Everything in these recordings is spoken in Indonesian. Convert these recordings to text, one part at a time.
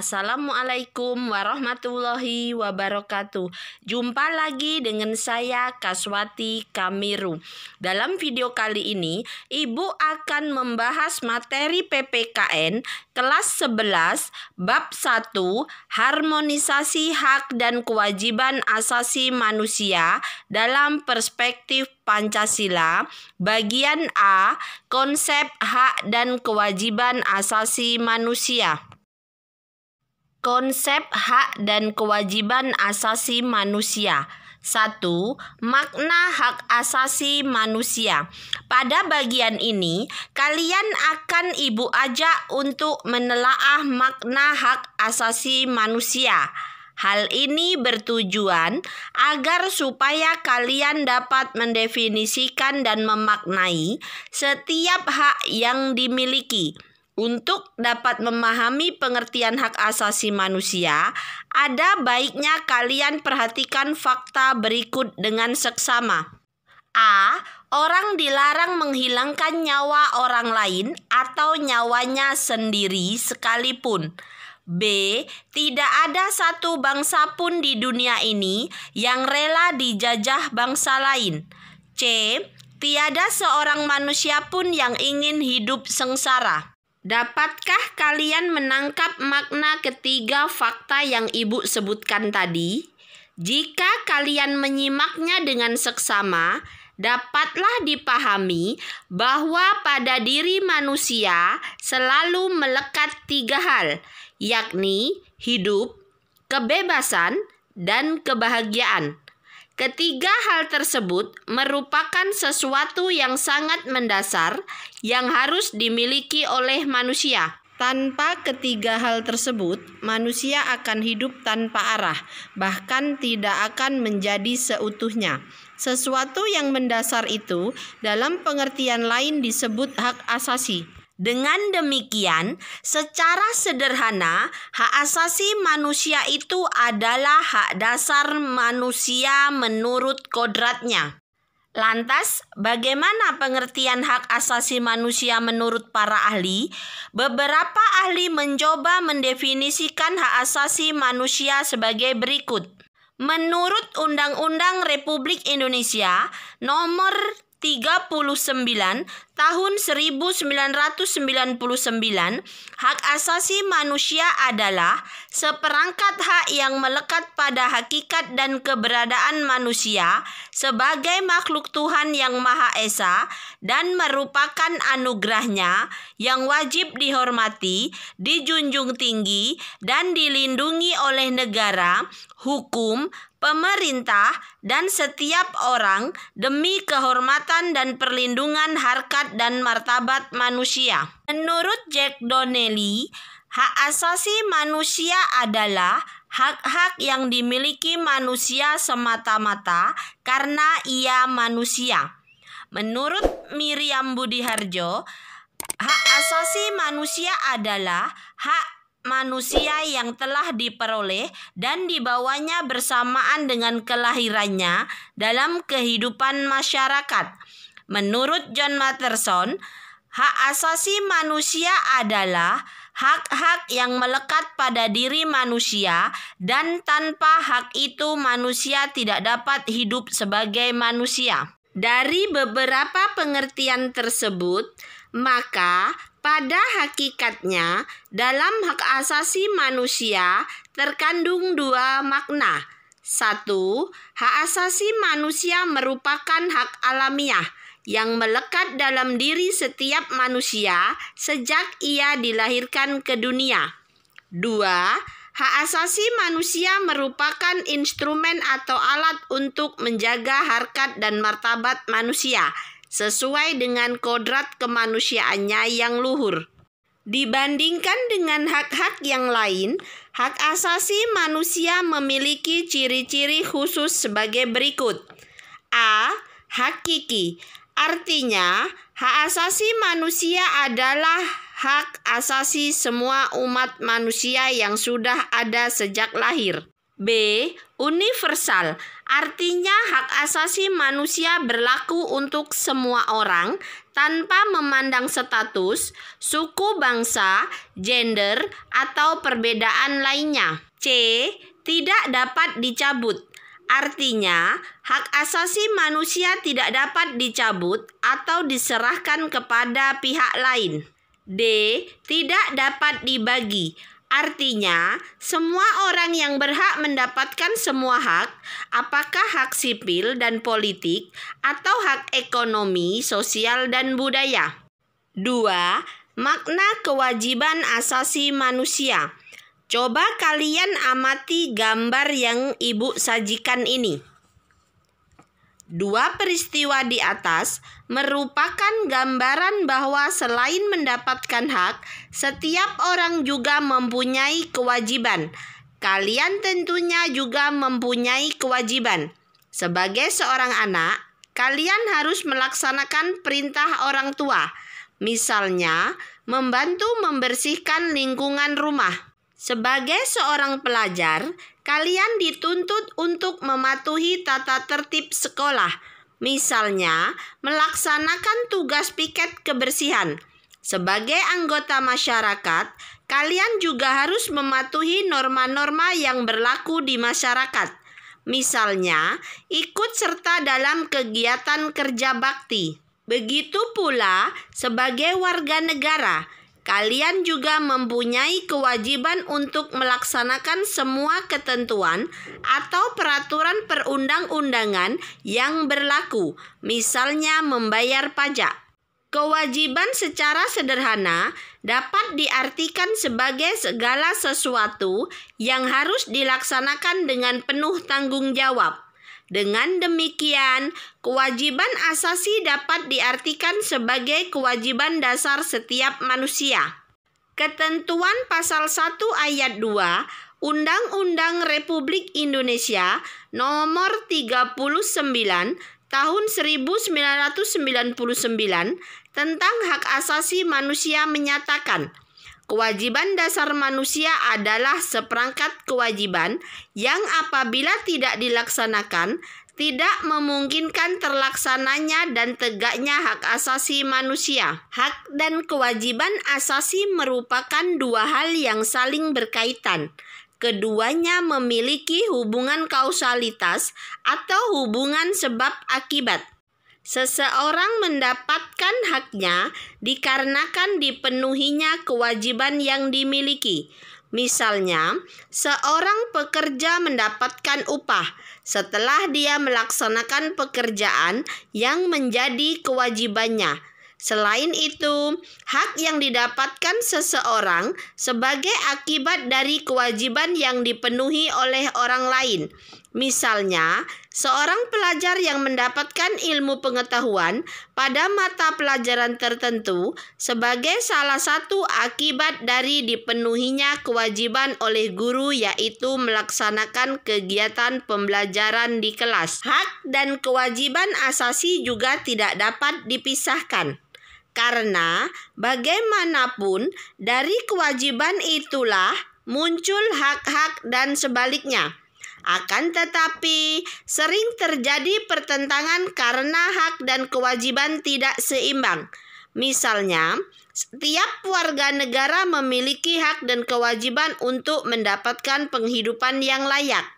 Assalamualaikum warahmatullahi wabarakatuh. Jumpa lagi dengan saya Kaswati Kamiru. Dalam video kali ini, Ibu akan membahas materi PPKN kelas 11 bab 1 harmonisasi hak dan kewajiban asasi manusia dalam perspektif Pancasila, bagian A, konsep hak dan kewajiban asasi manusia. Konsep hak dan kewajiban asasi manusia. 1. Makna hak asasi manusia. Pada bagian ini, kalian akan Ibu ajak untuk menelaah makna hak asasi manusia. Hal ini bertujuan agar supaya kalian dapat mendefinisikan dan memaknai setiap hak yang dimiliki. Untuk dapat memahami pengertian hak asasi manusia, ada baiknya kalian perhatikan fakta berikut dengan seksama. A. Orang dilarang menghilangkan nyawa orang lain atau nyawanya sendiri sekalipun. B. Tidak ada satu bangsa pun di dunia ini yang rela dijajah bangsa lain. C. Tiada seorang manusia pun yang ingin hidup sengsara. Dapatkah kalian menangkap makna ketiga fakta yang Ibu sebutkan tadi? Jika kalian menyimaknya dengan seksama, dapatlah dipahami bahwa pada diri manusia selalu melekat 3 hal, yakni hidup, kebebasan, dan kebahagiaan. Ketiga hal tersebut merupakan sesuatu yang sangat mendasar yang harus dimiliki oleh manusia. Tanpa ketiga hal tersebut, manusia akan hidup tanpa arah, bahkan tidak akan menjadi seutuhnya. Sesuatu yang mendasar itu dalam pengertian lain disebut hak asasi. Dengan demikian, secara sederhana, hak asasi manusia itu adalah hak dasar manusia menurut kodratnya. Lantas, bagaimana pengertian hak asasi manusia menurut para ahli? Beberapa ahli mencoba mendefinisikan hak asasi manusia sebagai berikut. Menurut Undang-Undang Republik Indonesia Nomor 39 Tahun 1999, hak asasi manusia adalah seperangkat hak yang melekat pada hakikat dan keberadaan manusia sebagai makhluk Tuhan yang Maha Esa dan merupakan anugerahnya yang wajib dihormati, dijunjung tinggi, dan dilindungi oleh negara, hukum, pemerintah, dan setiap orang demi kehormatan dan perlindungan harkat dan martabat manusia. Menurut Jack Donnelly, hak asasi manusia adalah hak-hak yang dimiliki manusia semata-mata karena ia manusia. Menurut Miriam Budiharjo, hak asasi manusia adalah hak manusia yang telah diperoleh dan dibawanya bersamaan dengan kelahirannya dalam kehidupan masyarakat. Menurut John Matterson, hak asasi manusia adalah hak-hak yang melekat pada diri manusia dan tanpa hak itu manusia tidak dapat hidup sebagai manusia. Dari beberapa pengertian tersebut, maka pada hakikatnya, dalam hak asasi manusia terkandung 2 makna. 1. Hak asasi manusia merupakan hak alamiah yang melekat dalam diri setiap manusia sejak ia dilahirkan ke dunia. 2. Hak asasi manusia merupakan instrumen atau alat untuk menjaga harkat dan martabat manusia sesuai dengan kodrat kemanusiaannya yang luhur. Dibandingkan dengan hak-hak yang lain, hak asasi manusia memiliki ciri-ciri khusus sebagai berikut. A. Hakiki. Artinya, hak asasi manusia adalah hak asasi semua umat manusia yang sudah ada sejak lahir. B. Universal. Artinya hak asasi manusia berlaku untuk semua orang tanpa memandang status, suku bangsa, gender, atau perbedaan lainnya. C. Tidak dapat dicabut. Artinya, hak asasi manusia tidak dapat dicabut atau diserahkan kepada pihak lain. D. Tidak dapat dibagi. Artinya, semua orang yang berhak mendapatkan semua hak, apakah hak sipil dan politik atau hak ekonomi, sosial, dan budaya. 2. Makna kewajiban asasi manusia. Coba kalian amati gambar yang Ibu sajikan ini. Dua peristiwa di atas merupakan gambaran bahwa selain mendapatkan hak, setiap orang juga mempunyai kewajiban. Kalian tentunya juga mempunyai kewajiban. Sebagai seorang anak, kalian harus melaksanakan perintah orang tua. Misalnya, membantu membersihkan lingkungan rumah. Sebagai seorang pelajar, kalian dituntut untuk mematuhi tata tertib sekolah. Misalnya, melaksanakan tugas piket kebersihan. Sebagai anggota masyarakat, kalian juga harus mematuhi norma-norma yang berlaku di masyarakat. Misalnya, ikut serta dalam kegiatan kerja bakti. Begitu pula sebagai warga negara, kalian juga mempunyai kewajiban untuk melaksanakan semua ketentuan atau peraturan perundang-undangan yang berlaku, misalnya membayar pajak. Kewajiban secara sederhana dapat diartikan sebagai segala sesuatu yang harus dilaksanakan dengan penuh tanggung jawab. Dengan demikian, kewajiban asasi dapat diartikan sebagai kewajiban dasar setiap manusia. Ketentuan pasal 1 ayat 2 Undang-Undang Republik Indonesia nomor 39 tahun 1999 tentang hak asasi manusia menyatakan, kewajiban dasar manusia adalah seperangkat kewajiban yang apabila tidak dilaksanakan, tidak memungkinkan terlaksananya dan tegaknya hak asasi manusia. Hak dan kewajiban asasi merupakan dua hal yang saling berkaitan. Keduanya memiliki hubungan kausalitas atau hubungan sebab akibat. Seseorang mendapatkan haknya dikarenakan dipenuhinya kewajiban yang dimiliki. Misalnya, seorang pekerja mendapatkan upah setelah dia melaksanakan pekerjaan yang menjadi kewajibannya. Selain itu, hak yang didapatkan seseorang sebagai akibat dari kewajiban yang dipenuhi oleh orang lain. Misalnya, seorang pelajar yang mendapatkan ilmu pengetahuan pada mata pelajaran tertentu sebagai salah satu akibat dari dipenuhinya kewajiban oleh guru, yaitu melaksanakan kegiatan pembelajaran di kelas. Hak dan kewajiban asasi juga tidak dapat dipisahkan. Karena bagaimanapun dari kewajiban itulah muncul hak-hak dan sebaliknya. Akan tetapi sering terjadi pertentangan karena hak dan kewajiban tidak seimbang. Misalnya, setiap warga negara memiliki hak dan kewajiban untuk mendapatkan penghidupan yang layak.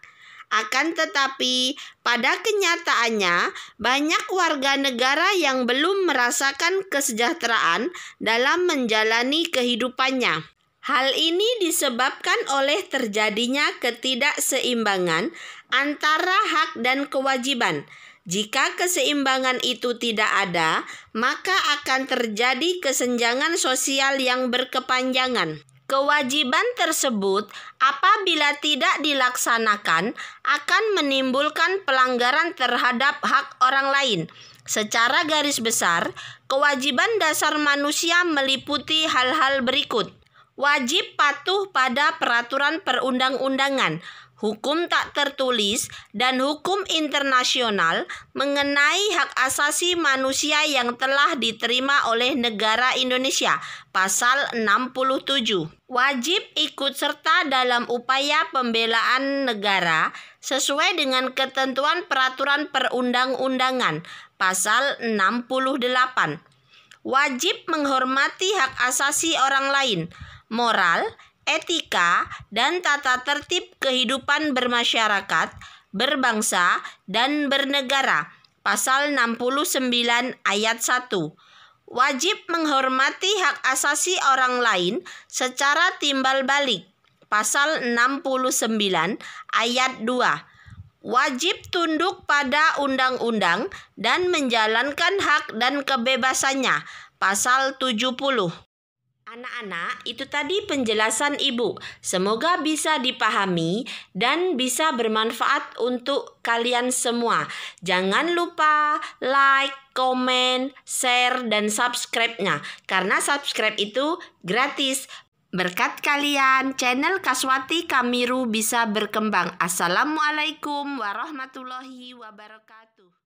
Akan tetapi, pada kenyataannya, banyak warga negara yang belum merasakan kesejahteraan dalam menjalani kehidupannya. Hal ini disebabkan oleh terjadinya ketidakseimbangan antara hak dan kewajiban. Jika keseimbangan itu tidak ada, maka akan terjadi kesenjangan sosial yang berkepanjangan. Kewajiban tersebut apabila tidak dilaksanakan akan menimbulkan pelanggaran terhadap hak orang lain. Secara garis besar, kewajiban dasar manusia meliputi hal-hal berikut. Wajib patuh pada peraturan perundang-undangan, hukum tak tertulis, dan hukum internasional mengenai hak asasi manusia yang telah diterima oleh negara Indonesia, pasal 67. Wajib ikut serta dalam upaya pembelaan negara sesuai dengan ketentuan peraturan perundang-undangan pasal 68. Wajib menghormati hak asasi orang lain, moral, etika, dan tata tertib kehidupan bermasyarakat, berbangsa, dan bernegara. Pasal 69 ayat 1. Wajib menghormati hak asasi orang lain secara timbal balik. Pasal 69 ayat 2. Wajib tunduk pada undang-undang dan menjalankan hak dan kebebasannya. Pasal 70. Anak-anak, itu tadi penjelasan Ibu. Semoga bisa dipahami dan bisa bermanfaat untuk kalian semua. Jangan lupa like, komen, share, dan subscribe-nya. Karena subscribe itu gratis. Berkat kalian, channel Kaswati Kamiru bisa berkembang. Assalamualaikum warahmatullahi wabarakatuh.